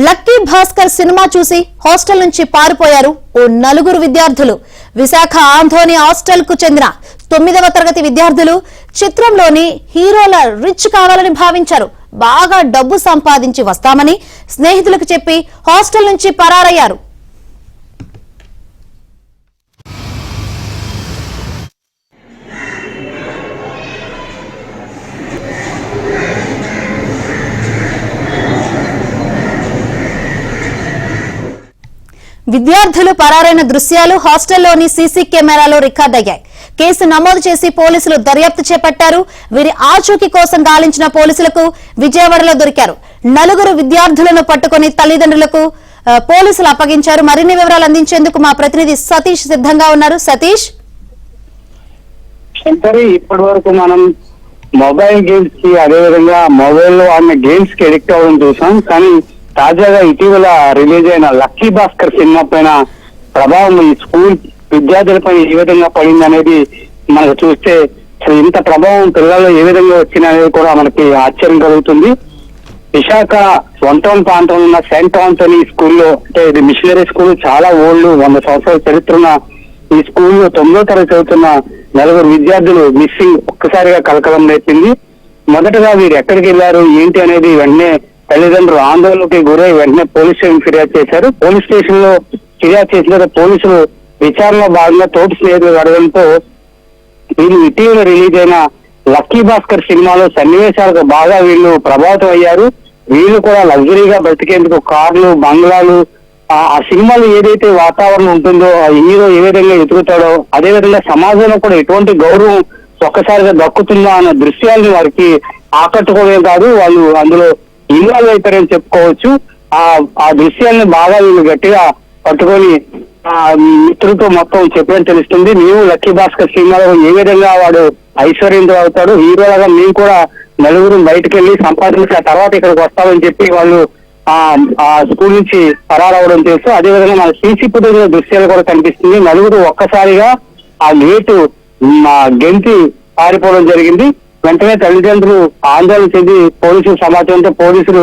Lucky Bhaskar cinema చూసి hostel నుంచి పారిపోయారు ఓ నలుగురు విద్యార్థులు. విశాఖ ఆంధోని హాస్టల్ కు చెందిన 9వ తరగతి విద్యార్థులు చిత్రంలోని హీరోల రిచ్ కావాలని భావించారు. బాగా డబ్బు సంపాదించి వస్తామని స్నేహితులకు చెప్పి హాస్టల్ నుంచి పరారయ్యారు. విద్యార్థులు పరారైన దృశ్యాలు హాస్టల్లోని సీసీ కెమెరాలో రికార్డ్ అయ్యాయి. కేసు నమోదు చేసి పోలీసులు దర్యాప్తు చేపట్టారు. వీరి ఆచూకీ కోసం గాలించిన పోలీసులకు విజయవాడలో దొరికారు. నలుగురు విద్యార్థులను పట్టుకుని తల్లిదండ్రులకు పోలీసులు అప్పగించారు. మరిన్ని వివరాలు అందించేందుకు మా ప్రతినిధి సతీష్ సిద్ధంగా ఉన్నారు. సతీష్, ఇప్పటి వరకు మనం మొబైల్ గేమ్స్ కి అదేవిధంగా మొబైల్ లో ఆడిన గేమ్స్ కి ఎడిక్ట్ అవ్వడం చూసాం. కానీ తాజాగా ఇటీవల రిలీజ్ అయిన లక్కీ భాస్కర్ సినిమా పైన ప్రభావం ఈ స్కూల్ విద్యార్థులపై ఏ విధంగా పడింది అనేది మనకు చూస్తే ఇంత ప్రభావం పిల్లల్లో ఏ విధంగా వచ్చింది అనేది కూడా మనకి ఆశ్చర్యం కలుగుతుంది. విశాఖ 1 టౌన్ ప్రాంతంలో ఉన్న సెయింట్ ఆంథోనీ స్కూల్లో, అంటే ఇది మిషనరీ స్కూల్, చాలా ఓల్డ్, 100 సంవత్సరాల చరిత్ర ఉన్న ఈ స్కూల్లో 9వ తరగతి చదువుతున్న నలుగురు విద్యార్థులు మిస్సింగ్ ఒక్కసారిగా కలకలం రేపింది. మొదటగా వీరు ఎక్కడికి వెళ్లారు ఏంటి అనేది వెంటనే తల్లిదండ్రులు ఆందోళనకి గురై వెంటనే పోలీస్ స్టేషన్ ఫిర్యాదు చేశారు. పోలీస్ స్టేషన్ లో ఫిర్యాదు చేసిన తర్వాత పోలీసులు విచారణలో భాగంగా తోటి స్నేహితులు అడగడంతో వీళ్ళు ఇటీవల రిలీజ్ అయిన లక్కీ భాస్కర్ సినిమాలో సన్నివేశాలకు బాగా వీళ్ళు ప్రభావితం అయ్యారు. వీళ్ళు కూడా లగ్జరీగా బ్రతికేందుకు కార్లు, బంగ్లాలు, ఆ సినిమాలో ఏదైతే వాతావరణం ఉంటుందో, ఆ హీరో ఏ విధంగా ఎదుగుతాడో, అదేవిధంగా సమాజంలో కూడా ఎటువంటి గౌరవం ఒక్కసారిగా దక్కుతుందా అన్న దృశ్యాలను వారికి ఆకట్టుకోవే కాదు, వాళ్ళు అందులో ఇన్వాల్వ్ అవుతారని చెప్పుకోవచ్చు. ఆ దృశ్యాలను బాగా వీళ్ళు గట్టిగా పట్టుకొని మిత్రులతో మొత్తం చెప్పడం తెలుస్తుంది. మేము లక్కీ భాస్కర్ సినిమాలో ఏ విధంగా వాడు ఐశ్వర్యంతో అవుతాడు, హీరోలాగా మేము కూడా నలుగురు బయటకు వెళ్ళి సంపాదించి ఆ తర్వాత ఇక్కడికి వస్తామని చెప్పి వాళ్ళు ఆ స్కూల్ నుంచి పరారవడం తెలుసు. అదేవిధంగా మన సీసీ ఫుటేజ్ దృశ్యాలు కూడా కనిపిస్తుంది. నలుగురు ఒక్కసారిగా ఆ గేటు గెంతి పారిపోవడం జరిగింది. వెంటనే తల్లిదండ్రులు ఆందోళన చెంది పోలీసులు సమాచారంతో పోలీసులు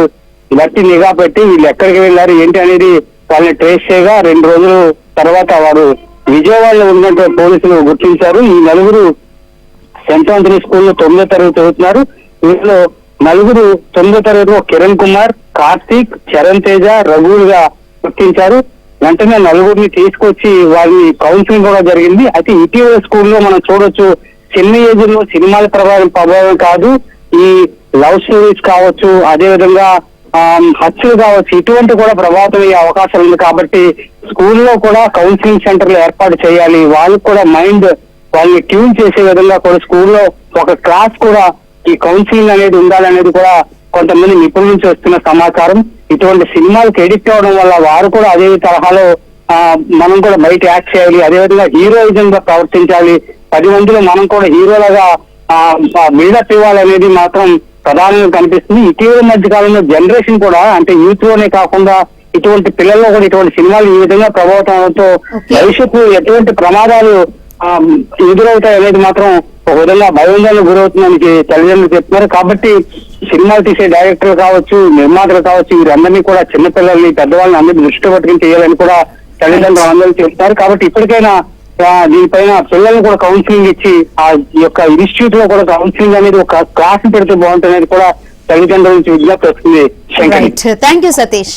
గట్టి నిఘా పెట్టి వీళ్ళు ఎక్కడికి వెళ్లారు ఏంటి అనేది వాళ్ళని ట్రేస్ చేయగా 2 రోజుల తర్వాత వారు విజయవాడలో ఉన్నట్టు పోలీసులు గుర్తించారు. ఈ నలుగురు సెయింట్ ఆంథోనీ స్కూల్లో 9వ తరగతి చదువుతున్నారు. వీళ్ళు నలుగురు 9వ తరగతిలో కిరణ్ కుమార్, కార్తీక్, చరణ్ తేజ, రఘువులుగా గుర్తించారు. వెంటనే నలుగురిని తీసుకొచ్చి వారిని కౌన్సిలింగ్ కూడా జరిగింది. అయితే ఇటీవల స్కూల్లో మనం చూడొచ్చు, చిన్న ఏజ్ లో సినిమాల ప్రభావం కాదు, ఈ లవ్ స్టోరీస్ కావచ్చు, అదేవిధంగా హత్యలు కావచ్చు, ఇటువంటి కూడా ప్రభావితం అయ్యే అవకాశం ఉంది. కాబట్టి స్కూల్లో కూడా కౌన్సిలింగ్ సెంటర్లు ఏర్పాటు చేయాలి. వాళ్ళకు కూడా మైండ్ వాళ్ళని ట్యూన్ చేసే విధంగా కూడా స్కూల్లో ఒక క్లాస్ కూడా ఈ కౌన్సిలింగ్ అనేది ఉండాలనేది కూడా కొంతమంది నిపుణుల నుంచి వస్తున్న సమాచారం. ఇటువంటి సినిమాలకు ఎడిక్ట్ అవ్వడం వల్ల వారు కూడా అదే తరహాలో మనం కూడా బయట యాక్ట్ చేయాలి, అదేవిధంగా హీరోయిజం గా ప్రవర్తించాలి, 10 మందిలో మనం కూడా హీరోలుగా బిల్డప్ ఇవ్వాలనేది మాత్రం ప్రధానంగా కనిపిస్తుంది. ఇటీవల మధ్య కాలంలో జనరేషన్ కూడా, అంటే యూత్ లోనే కాకుండా ఇటువంటి పిల్లల్లో కూడా ఇటువంటి సినిమాలు ఈ విధంగా ప్రభావితం అవడంతో భవిష్యత్తు ఎటువంటి ప్రమాదాలు ఎదురవుతాయి అనేది మాత్రం ఒక విధంగా భయోందోళనకు గురవుతుందని తల్లిదండ్రులు చెప్తున్నారు. కాబట్టి సినిమాలు తీసే డైరెక్టర్లు కావచ్చు, నిర్మాతలు కావచ్చు, వీరందరినీ కూడా చిన్నపిల్లల్ని, పెద్దవాళ్ళని అందరినీ దృష్టి పట్టుకుని చేయాలని కూడా తల్లిదండ్రులు ఆందోళన చేస్తున్నారు. కాబట్టి ఇప్పటికైనా దీనిపైన పిల్లల్ని కూడా కౌన్సిలింగ్ ఇచ్చి ఆ యొక్క ఇన్స్టిట్యూట్ లో కూడా కౌన్సిలింగ్ అనేది ఒక క్లాస్ పెడితే బాగుంటుంది అనేది కూడా తల్లిదండ్రుల నుంచి విజ్ఞప్తి వస్తుంది. Thank you Satish.